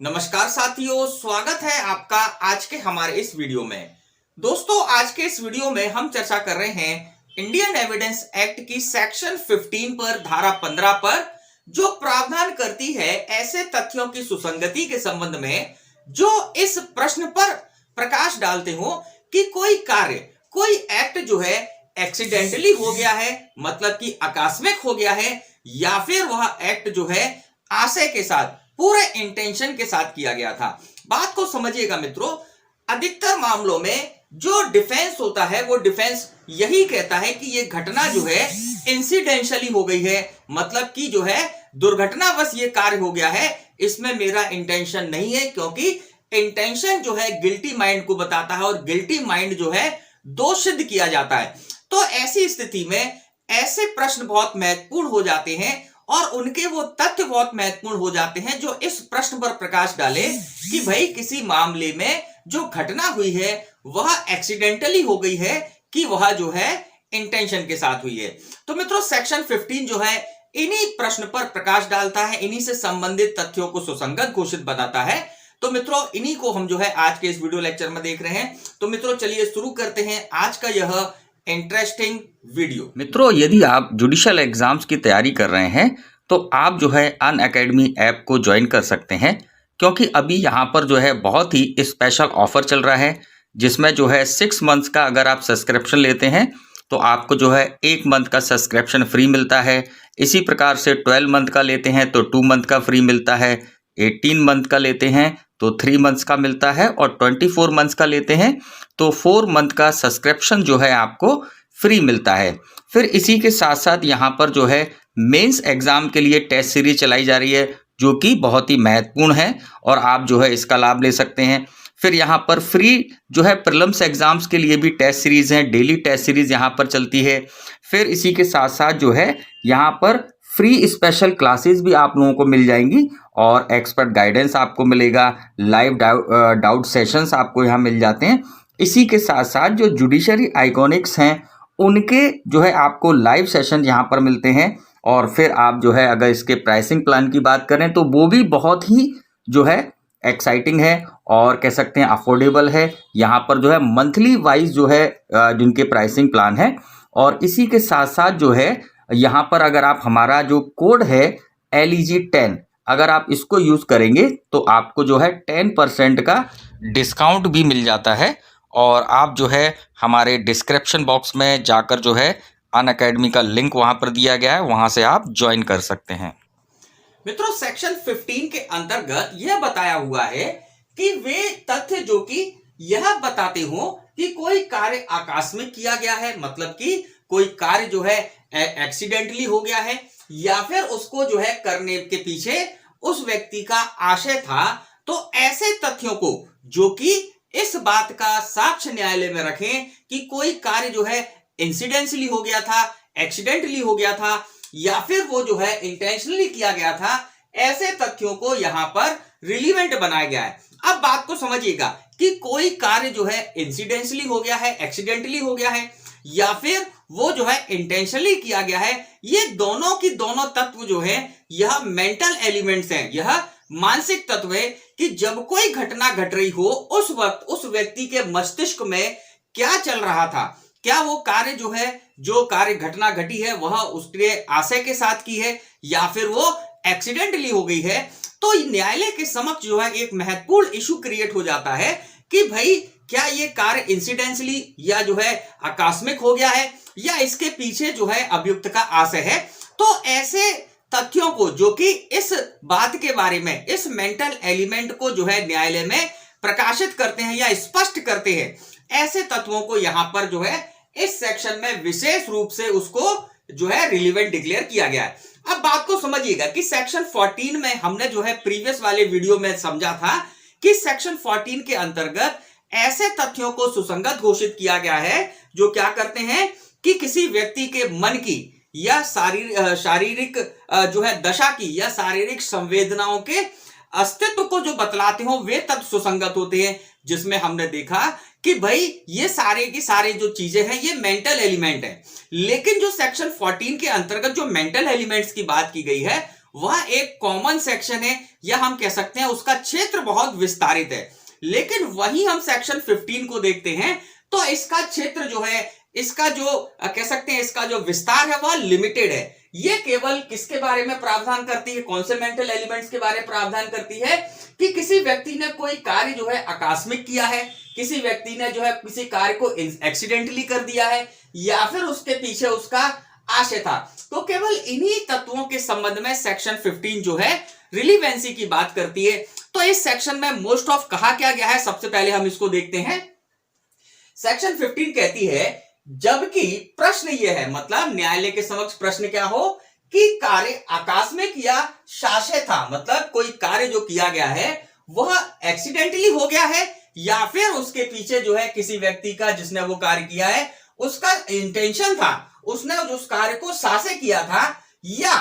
नमस्कार साथियों, स्वागत है आपका आज के हमारे इस वीडियो में। दोस्तों, आज के इस वीडियो में हम चर्चा कर रहे हैं इंडियन एविडेंस एक्ट की सेक्शन 15 पर, धारा 15 पर, जो प्रावधान करती है ऐसे तथ्यों की सुसंगति के संबंध में जो इस प्रश्न पर प्रकाश डालते हो कि कोई कार्य, कोई एक्ट जो है एक्सीडेंटली हो गया है, मतलब कि आकस्मिक हो गया है, या फिर वह एक्ट जो है आशय के साथ, पूरे इंटेंशन के साथ किया गया था। बात को समझिएगा मित्रों, अधिकतर मामलों में जो डिफेंस होता है वो डिफेंस यही कहता है कि ये घटना जो है इंसिडेंशियली हो गई है, मतलब कि जो है दुर्घटनावश ये कार्य हो गया है, इसमें मेरा इंटेंशन नहीं है, क्योंकि इंटेंशन जो है गिल्टी माइंड को बताता है और गिल्टी माइंड जो है दोष सिद्ध किया जाता है। तो ऐसी स्थिति में ऐसे प्रश्न बहुत महत्वपूर्ण हो जाते हैं और उनके वो तथ्य बहुत महत्वपूर्ण हो जाते हैं जो इस प्रश्न पर प्रकाश डाले कि भाई किसी मामले में जो घटना हुई है वह एक्सीडेंटली हो गई है कि वह जो है इंटेंशन के साथ हुई है। तो मित्रों, सेक्शन 15 जो है इन्हीं प्रश्न पर प्रकाश डालता है, इन्हीं से संबंधित तथ्यों को सुसंगत घोषित बताता है। तो मित्रों, इन्हीं को हम जो है आज के इस वीडियो लेक्चर में देख रहे हैं। तो मित्रों, चलिए शुरू करते हैं आज का यह इंटरेस्टिंग वीडियो। मित्रों, यदि आप जुडिशियल एग्जाम्स की तैयारी कर रहे हैं तो आप जो है अनअकैडमी ऐप को ज्वाइन कर सकते हैं, क्योंकि अभी यहाँ पर जो है बहुत ही स्पेशल ऑफर चल रहा है, जिसमें जो है 6 मंथ्स का अगर आप सब्सक्रिप्शन लेते हैं तो आपको जो है 1 मंथ का सब्सक्रिप्शन फ्री मिलता है। इसी प्रकार से 12 मंथ का लेते हैं तो 2 मंथ का फ्री मिलता है, 18 मंथ का लेते हैं तो 3 मंथ्स का मिलता है, और 24 मंथ्स का लेते हैं तो 4 मंथ का सब्सक्रिप्शन जो है आपको फ्री मिलता है। फिर इसी के साथ साथ यहाँ पर जो है मेंस एग्जाम के लिए टेस्ट सीरीज चलाई जा रही है, जो कि बहुत ही महत्वपूर्ण है और आप जो है इसका लाभ ले सकते हैं। फिर यहाँ पर फ्री जो है प्रीलिम्स एग्जाम्स के लिए भी टेस्ट सीरीज है, डेली टेस्ट सीरीज यहाँ पर चलती है। फिर इसी के साथ साथ जो है यहाँ पर फ्री स्पेशल क्लासेस भी आप लोगों को मिल जाएंगी और एक्सपर्ट गाइडेंस आपको मिलेगा, लाइव डाउट सेशंस आपको यहाँ मिल जाते हैं। इसी के साथ साथ जो जुडिशरी आइकॉनिक्स हैं उनके जो है आपको लाइव सेशन यहाँ पर मिलते हैं। और फिर आप जो है अगर इसके प्राइसिंग प्लान की बात करें तो वो भी बहुत ही जो है एक्साइटिंग है और कह सकते हैं अफोर्डेबल है। यहाँ पर जो है मंथली वाइज जो है जिनके प्राइसिंग प्लान है, और इसी के साथ साथ जो है यहाँ पर अगर आप हमारा जो कोड है LEG10 अगर आप इसको यूज़ करेंगे तो आपको जो है 10% का डिस्काउंट भी मिल जाता है। और आप जो है हमारे डिस्क्रिप्शन बॉक्स में जाकर जो है अनअकैडमी का लिंक वहां पर दिया गया है, वहां से आप ज्वाइन कर सकते हैं। मित्रों, सेक्शन 15 के अंतर्गत यह बताया हुआ है कि वे तथ्य जो कि यह बताते हो कि कोई कार्य आकस्मिक किया गया है, मतलब कि कोई कार्य जो है एक्सीडेंटली हो गया है, या फिर उसको जो है करने के पीछे उस व्यक्ति का आशय था। तो ऐसे तथ्यों को जो कि इस बात का साक्ष्य न्यायालय में रखें कि कोई कार्य जो है इंसिडेंटली हो गया था, एक्सीडेंटली हो गया था, या फिर वो जो है इंटेंशनली किया गया था, ऐसे तथ्यों को यहां पर रिलीवेंट बनाया गया है। अब बात को समझिएगा कि कोई कार्य जो है इंसिडेंटली हो गया है, एक्सीडेंटली हो गया है, या फिर वो जो है इंटेंशनली किया गया है, ये दोनों की दोनों तत्व जो है यह मेंटल एलिमेंट्स हैं, यह मानसिक तत्व है कि जब कोई घटना घट रही हो उस वक्त उस व्यक्ति के मस्तिष्क में क्या चल रहा था, क्या वो कार्य जो है, जो कार्य घटना घटी है वह उसके आशय के साथ की है या फिर वो एक्सीडेंटली हो गई है। तो न्यायालय के समक्ष जो है एक महत्वपूर्ण इशू क्रिएट हो जाता है कि भाई क्या ये कार्य इंसिडेंटली या जो है आकस्मिक हो गया है, या इसके पीछे जो है अभियुक्त का आशय है। तो ऐसे तथ्यों को जो कि इस बात के बारे में, इस मेंटल एलिमेंट को जो है न्यायालय में प्रकाशित करते हैं या स्पष्ट करते हैं, ऐसे तत्वों को यहां पर जो है इस सेक्शन में विशेष रूप से उसको जो है रिलीवेंट डिक्लेयर किया गया है। अब बात को समझिएगा कि सेक्शन 14 में हमने जो है प्रीवियस वाले वीडियो में समझा था कि सेक्शन 14 के अंतर्गत ऐसे तथ्यों को सुसंगत घोषित किया गया है जो क्या करते हैं कि किसी व्यक्ति के मन की या शारीरिक जो है दशा की या शारीरिक संवेदनाओं के अस्तित्व को जो बतलाते हो वे तत्व सुसंगत होते हैं, जिसमें हमने देखा कि भाई ये सारे की सारे जो चीजें हैं ये मेंटल एलिमेंट है। लेकिन जो सेक्शन 14 के अंतर्गत जो मेंटल एलिमेंट्स की बात की गई है वह एक कॉमन सेक्शन है, या हम कह सकते हैं उसका क्षेत्र बहुत विस्तारित है। लेकिन वही हम सेक्शन 15 को देखते हैं तो इसका क्षेत्र जो है, इसका जो कह सकते हैं इसका जो विस्तार है वह लिमिटेड है। ये केवल किसके बारे में प्रावधान करती है, कौन से मेंटल एलिमेंट्स के बारे में प्रावधान करती है कि किसी व्यक्ति ने कोई कार्य जो है आकस्मिक किया है, किसी व्यक्ति ने जो है किसी कार्य को एक्सीडेंटली कर दिया है, या फिर उसके पीछे उसका आशय था। तो केवल इन्हीं तत्वों के संबंध में सेक्शन 15 जो है रिलीवेंसी की बात करती है। तो इस सेक्शन में मोस्ट ऑफ कहा क्या गया है, सबसे पहले हम इसको देखते हैं। सेक्शन 15 कहती है जबकि प्रश्न यह है, मतलब न्यायालय के समक्ष प्रश्न क्या हो कि कार्य आकस्मिक या शास्य था, मतलब कोई कार्य जो किया गया है वह एक्सीडेंटली हो गया है, या फिर उसके पीछे जो है किसी व्यक्ति का जिसने वो कार्य किया है उसका इंटेंशन था, उसने उस कार्य को सासे किया था, या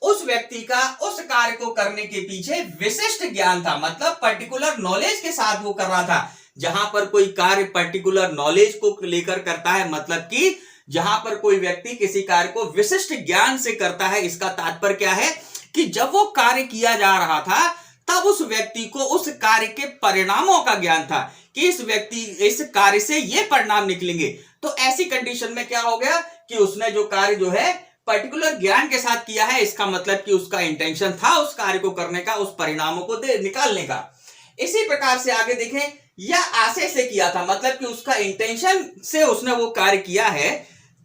उस व्यक्ति का उस कार्य को करने के पीछे विशिष्ट ज्ञान था, मतलब पर्टिकुलर नॉलेज के साथ वो कर रहा था। जहां पर कोई कार्य पर्टिकुलर नॉलेज को लेकर करता है, मतलब कि जहां पर कोई व्यक्ति किसी कार्य को विशिष्ट ज्ञान से करता है, इसका तात्पर्य क्या है कि जब वो कार्य किया जा रहा था तब उस व्यक्ति को उस कार्य के परिणामों का ज्ञान था कि इस कार्य से ये परिणाम निकलेंगे। तो ऐसी कंडीशन में क्या हो गया कि उसने जो कार्य जो है पर्टिकुलर ज्ञान के साथ किया है, इसका मतलब कि उसका इंटेंशन था उस कार्य को करने का, उस परिणामों को निकालने का। इसी प्रकार से आगे देखें, या आशय से किया था, मतलब कि उसका इंटेंशन से उसने वो कार्य किया है।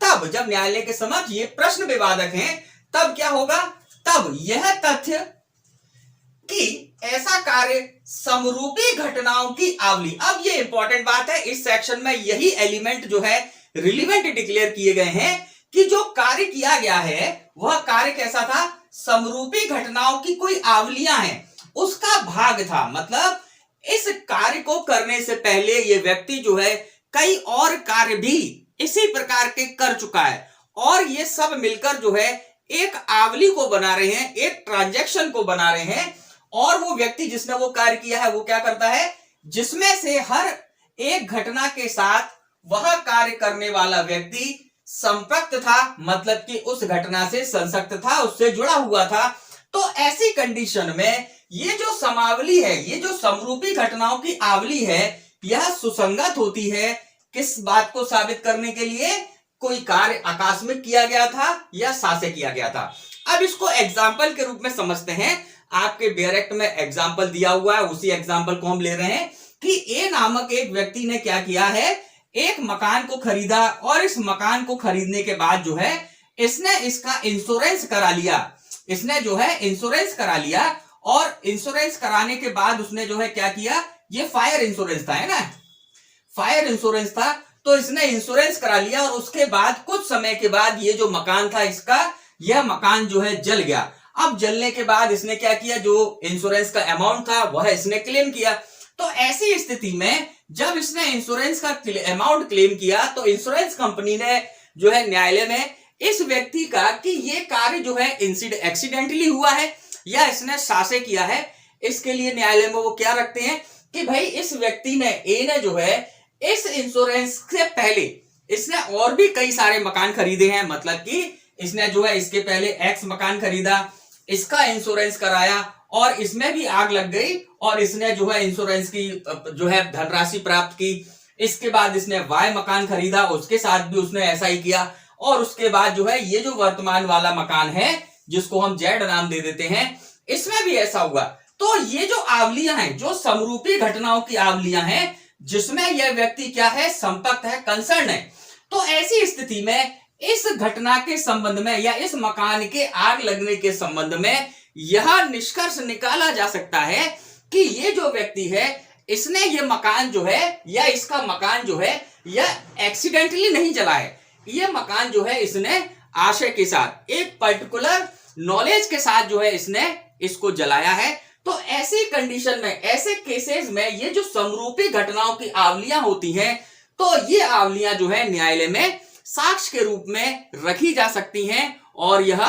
तब जब न्यायालय के समक्ष ये प्रश्न विवादक हैं, तब क्या होगा, तब यह तथ्य कि ऐसा कार्य समरूपी घटनाओं की आवली, अब ये इंपॉर्टेंट बात है, इस सेक्शन में यही एलिमेंट जो है रिलीवेंट डिक्लेयर किए गए हैं कि जो कार्य किया गया है वह कार्य कैसा था, समरूपी घटनाओं की कोई आवलियां हैं उसका भाग था। मतलब इस कार्य को करने से पहले ये व्यक्ति जो है कई और कार्य भी इसी प्रकार के कर चुका है, और ये सब मिलकर जो है एक आवली को बना रहे हैं, एक ट्रांजैक्शन को बना रहे हैं। और वो व्यक्ति जिसने वो कार्य किया है वो क्या करता है, जिसमें से हर एक घटना के साथ वह कार्य करने वाला व्यक्ति संपृक्त था, मतलब कि उस घटना से संसक्त था, उससे जुड़ा हुआ था। तो ऐसी कंडीशन में ये जो समावली है, ये जो समरूपी घटनाओं की आवली है, यह सुसंगत होती है किस बात को साबित करने के लिए, कोई कार्य आकस्मिक किया गया था या सासे किया गया था। अब इसको एग्जाम्पल के रूप में समझते हैं। आपके डायरेक्ट में एग्जाम्पल दिया हुआ है, उसी एग्जाम्पल को हम ले रहे हैं कि ए नामक एक व्यक्ति ने क्या किया है, एक मकान को खरीदा, और इस मकान को खरीदने के बाद जो है इसने इसका इंश्योरेंस करा लिया, इसने जो है इंश्योरेंस करा लिया। और इंश्योरेंस कराने के बाद उसने जो है क्या किया, ये फायर इंश्योरेंस था, है ना, फायर इंश्योरेंस था, तो इसने इंश्योरेंस करा लिया। और उसके बाद कुछ समय के बाद ये जो मकान था इसका, यह मकान जो है जल गया। अब जलने के बाद इसने क्या किया, जो इंश्योरेंस का अमाउंट था वह इसने क्लेम किया। तो ऐसी स्थिति में जब इसने इंश्योरेंस का अमाउंट क्लेम किया तो इंश्योरेंस कंपनी ने जो है न्यायालय में इस व्यक्ति का कि ये कार्य जो है एक्सीडेंटली हुआ है या इसने सासे किया है, इसके लिए न्यायालय में वो क्या रखते हैं कि भाई इस व्यक्ति ने, ए ने जो है इस इंश्योरेंस से पहले इसने और भी कई सारे मकान खरीदे हैं, मतलब कि इसने जो है इसके पहले एक्स मकान खरीदा, इसका इंश्योरेंस कराया और इसमें भी आग लग गई और इसने जो है इंश्योरेंस की जो है धनराशि प्राप्त की। इसके बाद इसने वाई मकान खरीदा, उसके साथ भी उसने ऐसा ही किया। और उसके बाद जो है ये जो वर्तमान वाला मकान है जिसको हम जेड नाम दे देते हैं, इसमें भी ऐसा हुआ। तो ये जो आवलियां हैं, जो समरूपी घटनाओं की आवलियां हैं, जिसमें यह व्यक्ति क्या है, संपर्क है, कंसर्न है। तो ऐसी स्थिति में इस घटना के संबंध में या इस मकान के आग लगने के संबंध में यह निष्कर्ष निकाला जा सकता है कि ये जो व्यक्ति है इसने ये मकान जो है या इसका मकान जो है यह एक्सीडेंटली नहीं जला है, ये मकान जो है इसने आशय के साथ, एक पर्टिकुलर नॉलेज के साथ जो है इसने इसको जलाया है। तो ऐसी कंडीशन में, ऐसे केसेस में ये जो समरूपी घटनाओं की आवलियां होती हैं, तो ये आवलियां जो है न्यायालय में साक्ष्य के रूप में रखी जा सकती हैं और यह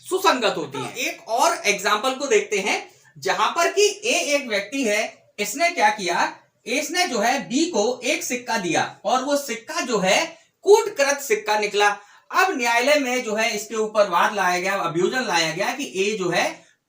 सुसंगत होती है। एक और एग्जाम्पल को देखते हैं जहां पर कि ए एक व्यक्ति है, इसने क्या किया, इसने जो है बी को एक सिक्का दिया और वो सिक्का जो है कूटकृत सिक्का निकला। अब न्यायालय में जो है इसके ऊपर वाद लाया गया, अभ्युजन लाया गया कि ए जो है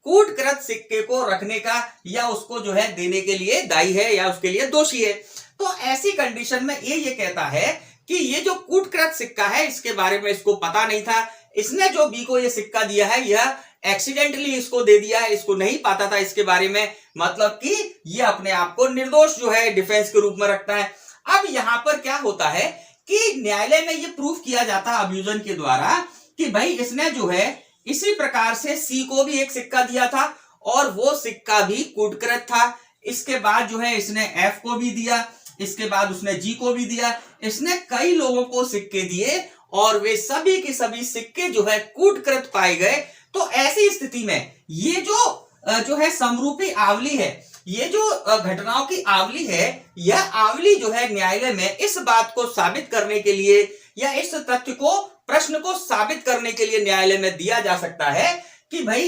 कूटकृत सिक्के को रखने का या उसको जो है देने के लिए दायी है या उसके लिए दोषी है। तो ऐसी कंडीशन में ये कहता है कि ये जो कूटकृत सिक्का है इसके बारे में इसको पता नहीं था, इसने जो बी को ये सिक्का दिया है यह एक्सीडेंटली इसको दे दिया है, इसको नहीं पता था इसके बारे में, मतलब कि ये अपने आप को निर्दोष जो है डिफेंस के रूप में रखता है। अब यहां पर क्या होता है कि न्यायालय में ये प्रूफ किया जाता है अब्यूजन के द्वारा कि भाई इसने जो है इसी प्रकार से सी को भी एक सिक्का दिया था और वो सिक्का भी कूटकृत था। इसके बाद जो है इसने एफ को भी दिया, इसके बाद उसने जी को भी दिया, इसने कई लोगों को सिक्के दिए और वे सभी के सभी सिक्के जो है कूटकृत पाए गए। तो ऐसी स्थिति में ये जो है समरूपी आवली है, ये जो घटनाओं की आवली है, यह आवली जो है न्यायालय में इस बात को साबित करने के लिए या इस तथ्य को प्रश्न को साबित करने के लिए न्यायालय में दिया जा सकता है कि भाई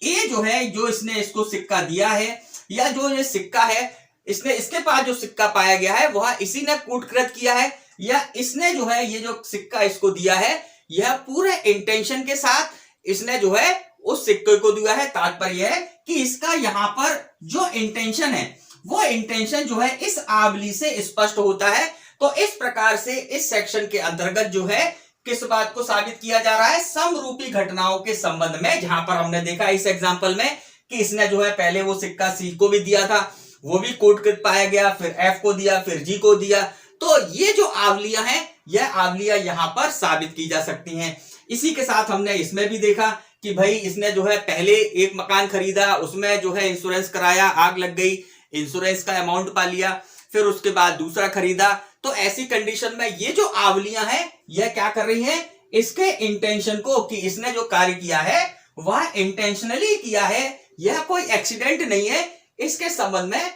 ये जो है जो इसने इसको सिक्का दिया है या जो ये सिक्का है इसने इसके पास जो सिक्का पाया गया है वह इसी ने कूटकृत किया है या इसने जो है ये जो सिक्का इसको दिया है यह पूरे इंटेंशन के साथ इसने जो है उस सिक्के को दिया है। तात्पर्य है कि इसका यहाँ पर जो इंटेंशन है वो इंटेंशन जो है इस आवली से स्पष्ट होता है। तो इस प्रकार से इस सेक्शन के अंतर्गत जो है किस बात को साबित किया जा रहा है, समरूपी घटनाओं के संबंध में, जहां पर हमने देखा इस एग्जांपल में कि इसने जो है पहले वो सिक्का सी को भी दिया था, वो भी कूटकृत पाया गया, फिर एफ को दिया, फिर जी को दिया। तो ये जो आवलियां हैं यह आवलियां यहां पर साबित की जा सकती हैं। इसी के साथ हमने इसमें भी देखा कि भाई इसने जो है पहले एक मकान खरीदा, उसमें जो है इंश्योरेंस कराया, आग लग गई, इंश्योरेंस का अमाउंट पा लिया, फिर उसके बाद दूसरा खरीदा। तो ऐसी कंडीशन में ये जो आवलियां हैं यह क्या कर रही हैं, इसके इंटेंशन को कि इसने जो कार्य किया है वह इंटेंशनली किया है, यह कोई एक्सीडेंट नहीं है, इसके संबंध में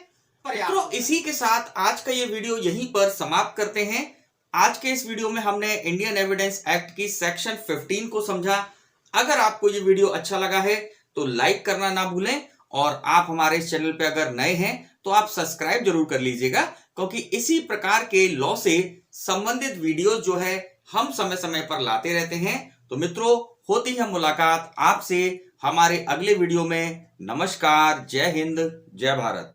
तो इसी के साथ आज का ये वीडियो यहीं पर समाप्त करते हैं। आज के इस वीडियो में हमने इंडियन एविडेंस एक्ट की सेक्शन 15 को समझा। अगर आपको ये वीडियो अच्छा लगा है तो लाइक करना ना भूलें और आप हमारे इस चैनल पे अगर नए हैं तो आप सब्सक्राइब जरूर कर लीजिएगा, क्योंकि इसी प्रकार के लॉ से संबंधित वीडियोस जो है हम समय समय पर लाते रहते हैं। तो मित्रों, होती है मुलाकात आपसे हमारे अगले वीडियो में। नमस्कार, जय हिंद, जय भारत।